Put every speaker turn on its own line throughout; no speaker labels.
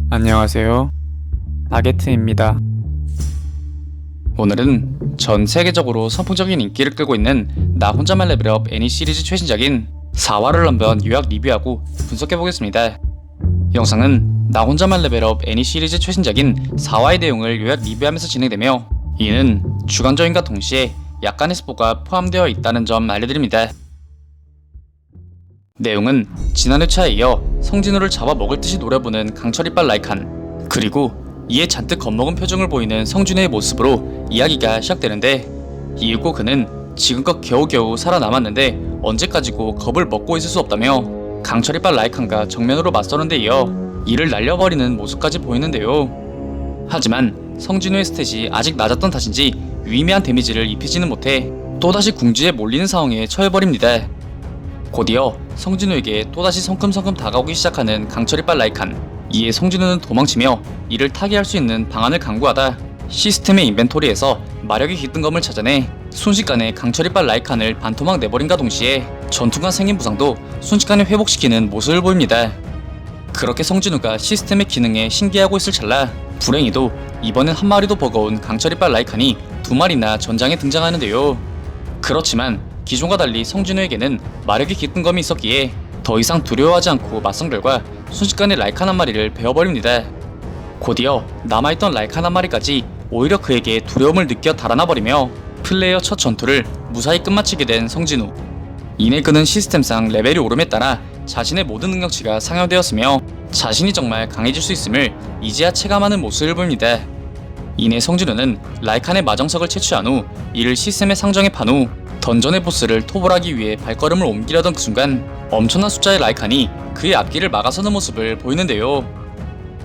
안녕하세요. 나게트입니다.
오늘은 전 세계적으로 선풍적인 인기를 끌고 있는 나 혼자만 레벨업 애니 시리즈 최신작인 4화를 한번 요약 리뷰하고 분석해보겠습니다. 영상은 나 혼자만 레벨업 애니 시리즈 최신작인 4화의 내용을 요약 리뷰하면서 진행되며, 이는 주관적인과 동시에 약간의 스포가 포함되어 있다는 점 알려드립니다. 내용은 지난 회차에 이어 성진우를 잡아먹을 듯이 노려보는 강철이빨 라이칸, 그리고 이에 잔뜩 겁먹은 표정을 보이는 성준우의 모습으로 이야기가 시작되는데, 이윽고 그는 지금껏 겨우겨우 살아남았는데 언제까지고 겁을 먹고 있을 수 없다며 강철이빨 라이칸과 정면으로 맞서는 데 이어 이를 날려버리는 모습까지 보이는데요. 하지만 성진우의 스탯이 아직 낮았던 탓인지 유의미한 데미지를 입히지는 못해 또다시 궁지에 몰리는 상황에 처해버립니다. 곧이어 성진우에게 또다시 성큼성큼 다가오기 시작하는 강철이빨 라이칸. 이에 성진우는 도망치며 이를 타개할 수 있는 방안을 강구하다 시스템의 인벤토리에서 마력이 깃든 검을 찾아내 순식간에 강철이빨 라이칸을 반토막 내버린과 동시에 전투간 생긴 부상도 순식간에 회복시키는 모습을 보입니다. 그렇게 성진우가 시스템의 기능에 신기해하고 있을 찰나, 불행히도 이번엔 한 마리도 버거운 강철이빨 라이칸이 두 마리나 전장에 등장하는데요. 그렇지만 기존과 달리 성진우에게는 마력이 깃든 검이 있었기에 더 이상 두려워하지 않고 맞선 결과 순식간에 라이칸 한 마리를 베어버립니다. 곧이어 남아있던 라이칸 한 마리까지 오히려 그에게 두려움을 느껴 달아나버리며 플레이어 첫 전투를 무사히 끝마치게 된 성진우. 이내 그는 시스템상 레벨이 오름에 따라 자신의 모든 능력치가 상향되었으며 자신이 정말 강해질 수 있음을 이제야 체감하는 모습을 보입니다. 이내 성진우는 라이칸의 마정석을 채취한 후 이를 시스템에 상정해 판 후 던전의 보스를 토벌하기 위해 발걸음을 옮기려던 그 순간 엄청난 숫자의 라이칸이 그의 앞길을 막아서는 모습을 보이는데요.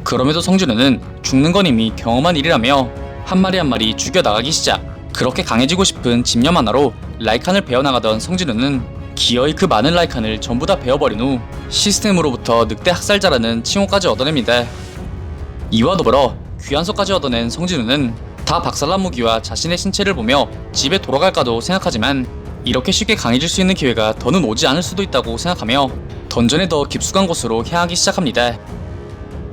그럼에도 성진우는 죽는 건 이미 경험한 일이라며 한 마리 한 마리 죽여나가기 시작. 그렇게 강해지고 싶은 집념 하나로 라이칸을 베어나가던 성진우는 기어이 그 많은 라이칸을 전부 다 베어버린 후 시스템으로부터 늑대 학살자라는 칭호까지 얻어냅니다. 이와 더불어 귀환서까지 얻어낸 성진우는 다 박살난 무기와 자신의 신체를 보며 집에 돌아갈까도 생각하지만 이렇게 쉽게 강해질 수 있는 기회가 더는 오지 않을 수도 있다고 생각하며 던전의 더 깊숙한 곳으로 향하기 시작합니다.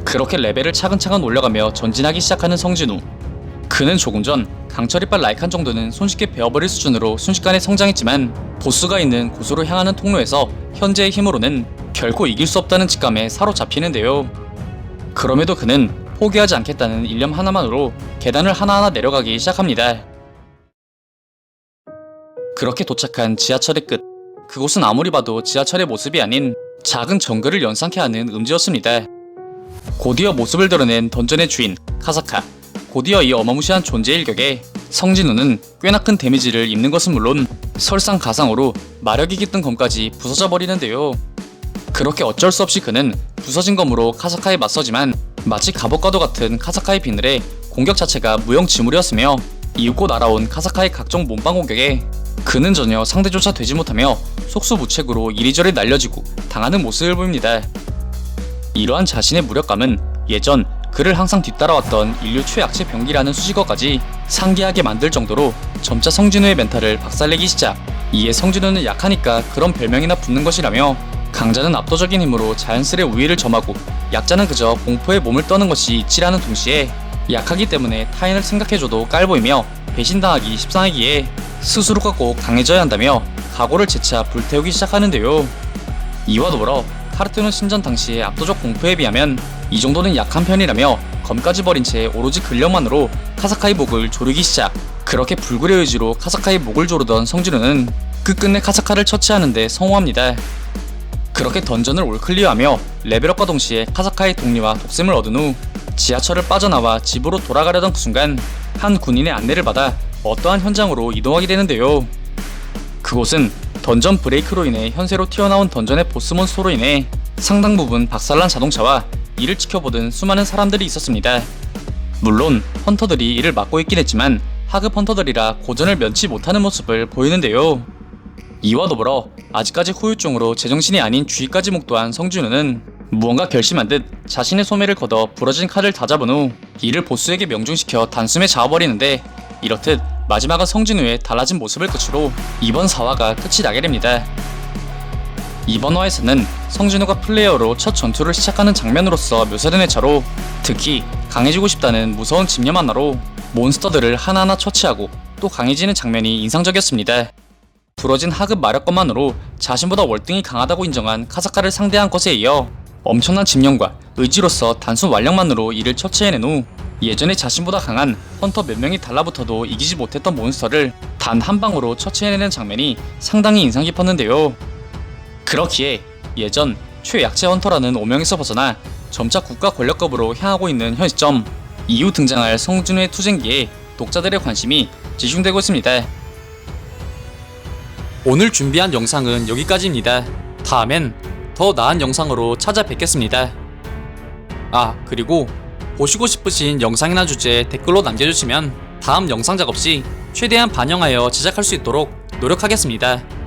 그렇게 레벨을 차근차근 올려가며 전진하기 시작하는 성진우. 그는 조금 전 강철이빨 라이칸 정도는 손쉽게 베어버릴 수준으로 순식간에 성장했지만 보스가 있는 곳으로 향하는 통로에서 현재의 힘으로는 결코 이길 수 없다는 직감에 사로잡히는데요. 그럼에도 그는 포기하지 않겠다는 일념 하나만으로 계단을 하나하나 내려가기 시작합니다. 그렇게 도착한 지하철의 끝. 그곳은 아무리 봐도 지하철의 모습이 아닌 작은 정글을 연상케 하는 음지였습니다. 곧이어 모습을 드러낸 던전의 주인 카사카. 곧이어 이 어마무시한 존재의 일격에 성진우는 꽤나 큰 데미지를 입는 것은 물론 설상가상으로 마력이 깃든 검까지 부서져 버리는데요. 그렇게 어쩔 수 없이 그는 부서진 검으로 카사카에 맞서지만 마치 갑옷과도 같은 카사카의 비늘에 공격 자체가 무용지물이었으며 이윽고 날아온 카사카의 각종 몸빵 공격에 그는 전혀 상대조차 되지 못하며 속수무책으로 이리저리 날려지고 당하는 모습을 보입니다. 이러한 자신의 무력감은 예전 그를 항상 뒤따라왔던 인류 최약체 병기라는 수식어까지 상기하게 만들 정도로 점차 성진우의 멘탈을 박살내기 시작. 이에 성진우는 약하니까 그런 별명이나 붙는 것이라며 강자는 압도적인 힘으로 자연스레 우위를 점하고 약자는 그저 공포에 몸을 떠는 것이 이치라는 동시에 약하기 때문에 타인을 생각해줘도 깔보이며 배신당하기 십상이기에 스스로가 꼭 강해져야 한다며 각오를 재차 불태우기 시작하는데요. 이와 더불어 카르투는 신전 당시의 압도적 공포에 비하면 이 정도는 약한 편이라며 검까지 버린 채 오로지 근력만으로 카사카의 목을 조르기 시작. 그렇게 불굴의 의지로 카사카의 목을 조르던 성진우는 끝끝내 카사카를 처치하는 데 성공합니다. 그렇게 던전을 올클리어하며 레벨업과 동시에 카사카의 독리와 독샘을 얻은 후 지하철을 빠져나와 집으로 돌아가려던 그 순간 한 군인의 안내를 받아 어떠한 현장으로 이동하게 되는데요. 그곳은 던전 브레이크로 인해 현세로 튀어나온 던전의 보스몬스터로 인해 상당 부분 박살난 자동차와 이를 지켜보던 수많은 사람들이 있었습니다. 물론 헌터들이 이를 막고 있긴 했지만 하급 헌터들이라 고전을 면치 못하는 모습을 보이는데요. 이와 더불어 아직까지 후유증으로 제정신이 아닌 주의까지 목도한 성진우는 무언가 결심한 듯 자신의 소매를 걷어 부러진 칼을 다잡은 후 이를 보스에게 명중시켜 단숨에 잡아버리는데, 이렇듯 마지막은 성진우의 달라진 모습을 끝으로 이번 4화가 끝이 나게 됩니다. 이번 화에서는 성진우가 플레이어로 첫 전투를 시작하는 장면으로서 묘사된 회차로 특히 강해지고 싶다는 무서운 집념 하나로 몬스터들을 하나하나 처치하고 또 강해지는 장면이 인상적이었습니다. 부러진 하급 마력것만으로 자신보다 월등히 강하다고 인정한 카사카를 상대한 것에 이어 엄청난 집념과 의지로서 단순 완력만으로 이를 처치해낸 후 예전에 자신보다 강한 헌터 몇 명이 달라붙어도 이기지 못했던 몬스터를 단 한 방으로 처치해내는 장면이 상당히 인상 깊었는데요. 그렇기에 예전 최약체 헌터라는 오명에서 벗어나 점차 국가 권력급으로 향하고 있는 현 시점, 이후 등장할 성준우의 투쟁기에 독자들의 관심이 집중되고 있습니다.
오늘 준비한 영상은 여기까지입니다. 다음엔 더 나은 영상으로 찾아뵙겠습니다. 아, 그리고 보시고 싶으신 영상이나 주제 댓글로 남겨주시면 다음 영상 작업 시 최대한 반영하여 제작할 수 있도록 노력하겠습니다.